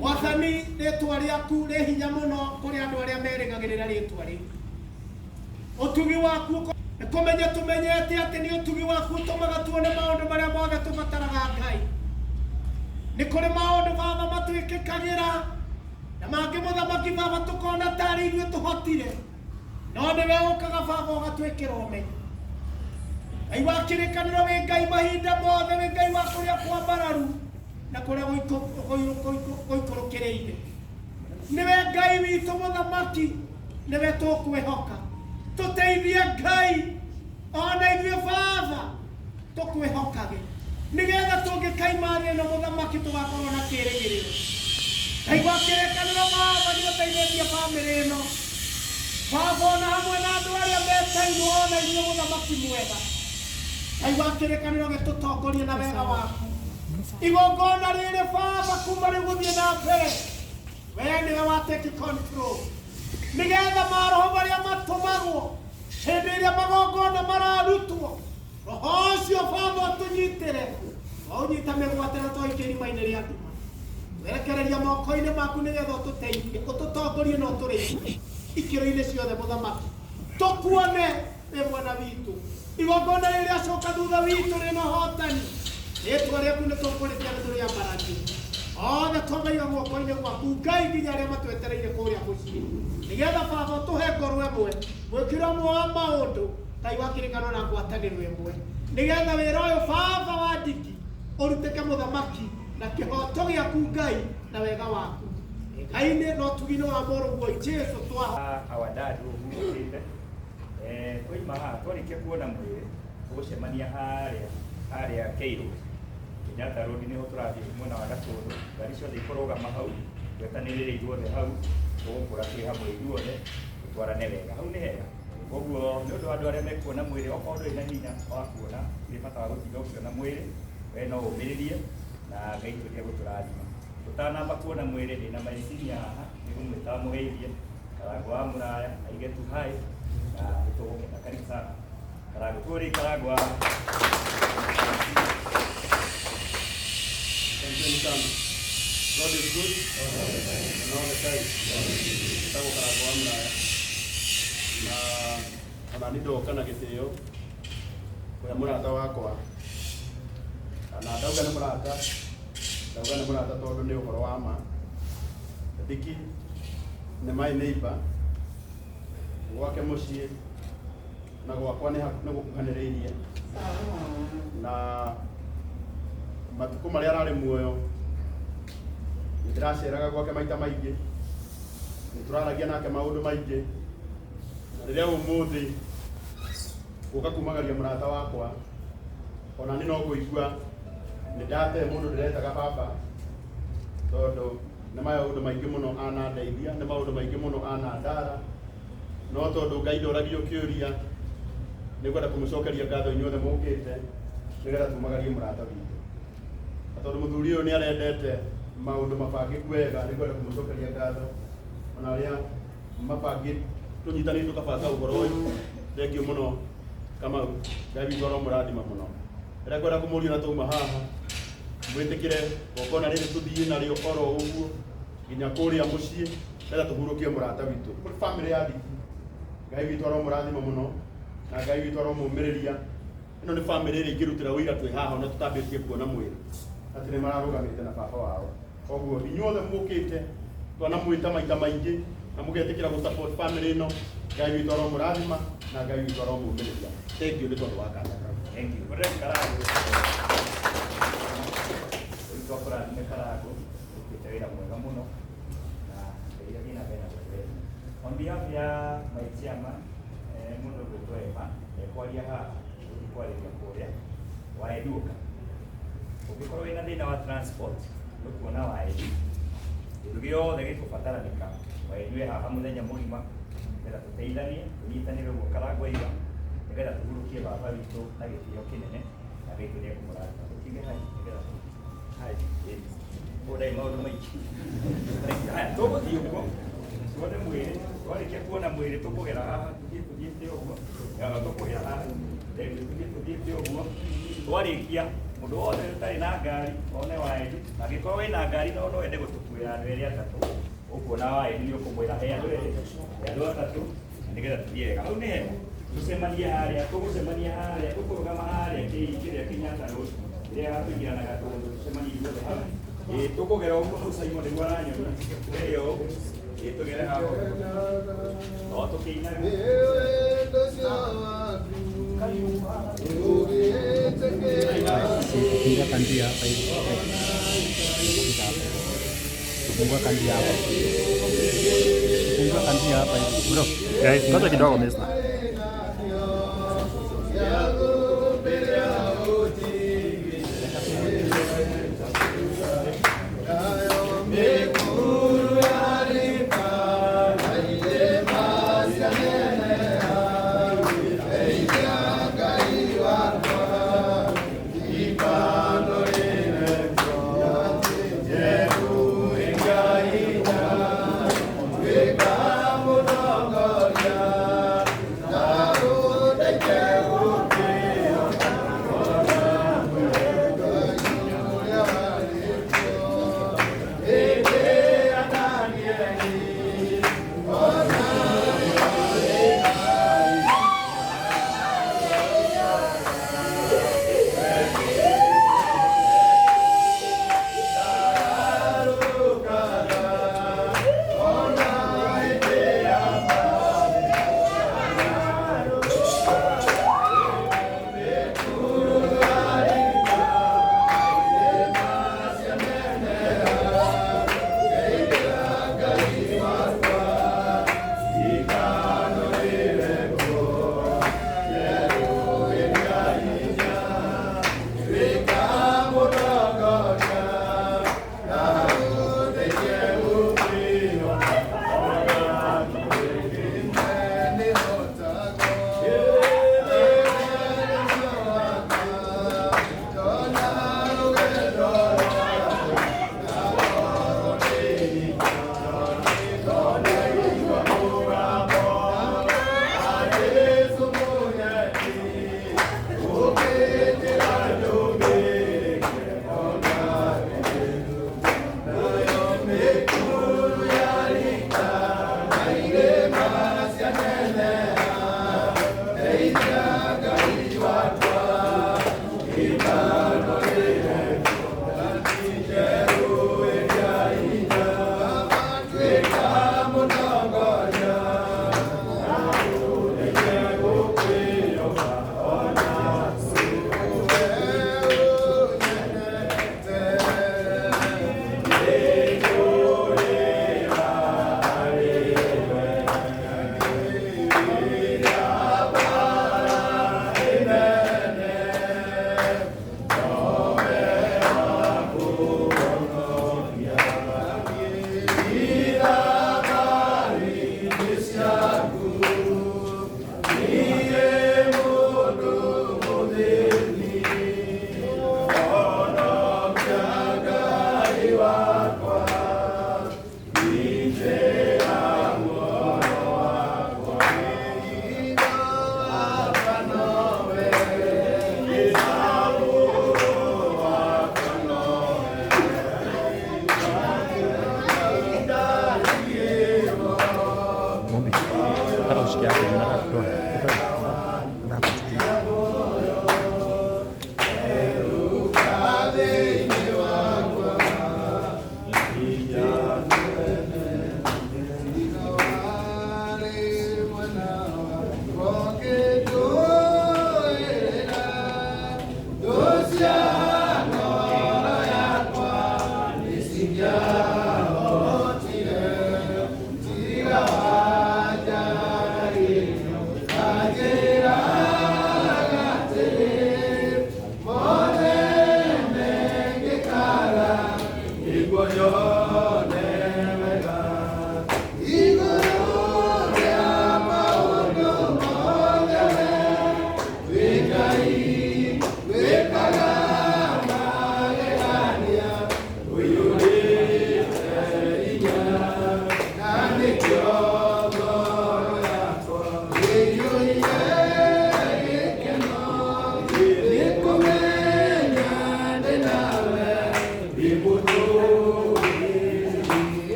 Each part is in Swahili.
Wathani ritwa riaku ri hinya muno kuri andu aria merigagirira ritwa riu. Utugi waku nikumenya tumenyete ati ni utugi waku utumaga tuone maundu maria mothe tubataraga Ngai. Ni kuri maundu Baba matwikikagira na mangi muthamaki Baba tukona tari ithuĩ tuhotire, no niwe ukaga Baba ugatwikira umenyo. Ngai wa kĩrĩkanĩro wĩ Ngai mahinda mothe, wĩ Ngai wa kũrĩa kwambararu na kũrĩa gũikũrũkĩrĩire. Niwe Ngai witũ mũthamaki, niwe tũkwĩhoka. Tũteithie Ngai, ona ithuĩ Baba tũkwĩhokage, nigetha tũngĩkaima thĩ ĩno mũthamaki tũgakorwo na kĩĩrĩgĩrĩro. Ngai wa kĩrĩkanĩro Baba nĩũteithĩtie bamĩrĩ ĩno Baba, ona hamwe na andũ arĩa metairwo, ona ithuĩ mũthamaki mwega. Ngai wa kĩrĩkanĩro gĩtũtongorie na wega waku. Igongona rĩrĩ Baba kuma rĩu gũthiĩ na mbere, wee nĩwe wa take control, nigetha maroho marĩa matũmagwo hĩndĩ ĩrĩa magongona mararutwo, roho ũcio Baba ũtũnyitĩre, ũnyita mĩgwatĩre tũikie irima-inĩ rĩa nduma, werekereria moko-inĩ maku nigetha ũtũteithie, ũtũtongorie na ũtũrĩithie ikĩro-inĩ ciothe mũthamaki, tũkuone wĩ mwena witũ. Igongona rĩrĩa acoka thutha witũ rĩna ũhotani, rĩtwa rĩaku nĩtũkũrĩtia nĩtũrĩambararia, othe twamaiga guoko-inĩ gwaku Ngai, nginya arĩa matwetereire kũrĩa mũciĩ, nigetha Baba ũtũhe ngoro ĩmwe, mwĩkĩro ũmwe wa maũndũ, Ngai wa kĩrĩkanĩro na ngwatanĩro ĩmwe, nigetha wĩra ũyũ Baba wa ndiki ũrutĩke mũthamaki na kĩhoto gĩaku Ngai na wega waku. Ngai-inĩ no tugi-inĩ wa mũrũguo Jesũ twaha. Our dad ũmũthĩte twaima haha twarĩkia kuona mwĩrĩ tũgũcemania harĩa Kĩirũ Kenyatta Road, nĩho tũrathiĩ mwena wa Gatũndũ, ngari ciothe ikũrũgama hau, twetanĩrĩre ithuothe hau, tũgũkũra twĩ hamwe ithuothe tũtwarane wega, hau nĩ hega. Koguo nĩ ũndũ wa andũ arĩa mekuona mwĩrĩ, okorwo ndũrĩ na hinya wa kuona, nĩ bata wa gũtinda ũkĩona mwĩrĩ, we no ũmĩrĩrie na Ngai tũtige gũtũrathima. Tũtanamba kuona mwĩrĩ ndĩna maiciria haha nĩ gũmwĩta mũgeithie Karangũ wa Mũraya aige tu hai na nĩtũgũkena. Karibu sana Karangũ, tũrĩ Karangũ. Thank you sana. God is good and all the time. Tagwo Karangũ wa Mũraya na ona nĩ ndoka na gĩtĩo kũrĩa mũrata wakwa, na ndauga nĩ mũrata tondũ nĩ ũhoro wa ma. Ndiki nĩ my neighbor, gwake mũciĩ na gwakwa nĩ gũkuhanĩrĩirie, na matukũ marĩa ararĩ muoyo nĩndĩraceraga gwake maita maingĩ, nĩtũraragia nake maũndũ maingĩ, na rĩrĩa ũmũthĩ gũka kumagaria mũrata wakwa, ona nĩ no kũigua nĩndate mũndũ ndĩretaga Baba, tondũ nĩ maũndũ maingĩ mũno anandeithia, nĩ maũndũ maingĩ mũno anandara, no tondũ Ngai ndoragio kĩũria, nĩngwenda kũmũcokeria ngatho inyuothe mũkĩte nĩgetha tumagarie mũrata witũ. Tondũ mũthuri ũyũ nĩ arendete maũndũ mabangĩku wega, nĩngwenda kũmũcokeria ngatho ona arĩa mabangĩ tũnyitanĩire tũkabanga ũhoro ũyũ. Thengiũ mũno Kamau, Ngai witũ aromũrathima mũno. Rĩrĩa ngwenda kũmũria na twauma haha, mwĩtĩkĩre gongona rĩrĩ tũthiĩ narĩo oro ũguo nginya kũrĩa mũciĩ, nĩgetha tũhurũkie mũrata witũ. Kũrĩ bamĩrĩ ya ndiki, Ngai witũ aromũrathima mũno na Ngai witũ aromũmĩrĩria. Ĩno nĩ bamĩrĩ ĩrĩa ingĩrutĩra wĩra twĩ haha ona tũtambĩtie kuona mwĩrĩ atĩ nĩ mararũgamĩte na baba wao. Koguo inyuothe mũkĩte twanamwĩta maita maingĩ na mũgetĩkĩra gũ-support bamĩrĩ ĩno, Ngai witũ aromũrathima na Ngai witũ aromũmĩrĩria. Thengiũ nĩ tondũ wa kanya kau. Thank you. Karangũ twakorathime Karangũ ũkĩte wĩra mwega mũno na rĩrĩa gĩna bena mbere. On behalf ya my chairman mũndũ ũgwĩtwo Emma ekwaria haha ũkwarĩria kũrĩa waeduka, ũngĩkorwo wĩna thĩna wa transport nĩkuona waedu, kĩndũ gĩothe gĩkũbataranĩka waedue haha mũthenya mũgima, nĩgetha tũteithanie tũnyitanĩre ũguo Karangũ aiga, nĩgetha tũhurũkie baba witũ na gĩtĩo kĩnene na gĩkĩ nĩ ekũmũrathima. Tũtige hai nĩgetha mũndai maũndũ maingĩ. Haya tũgũthiĩ ũguo tuone mwĩrĩ, twarĩkia kuona mwĩrĩ tũkũgera haha tũthiĩte ũguo, tũkũgera haha tũthiĩte ũguo, twarĩkia mundu wothe utari na ngari one waendi na gikorwo wina ngari no wende gutukuira andu eri atatu ukuona waendi ni ukumwira he andu atatu nigetha tuthie wega riu ni hega tucemanie haria tukurugama haria kiria Kenyatta Road iria gatuingira na gatundu tucemanie ithuothe hau tukugera uguo mucaimo niguo aranyona iyo tugere hapo no tukiinaga Funga kandi hapa hivi. Funga kandi hapa. Funga kandi hapa hivi. Bro, ngoja kidogo mesa.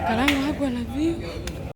Karanga hakuwa na view.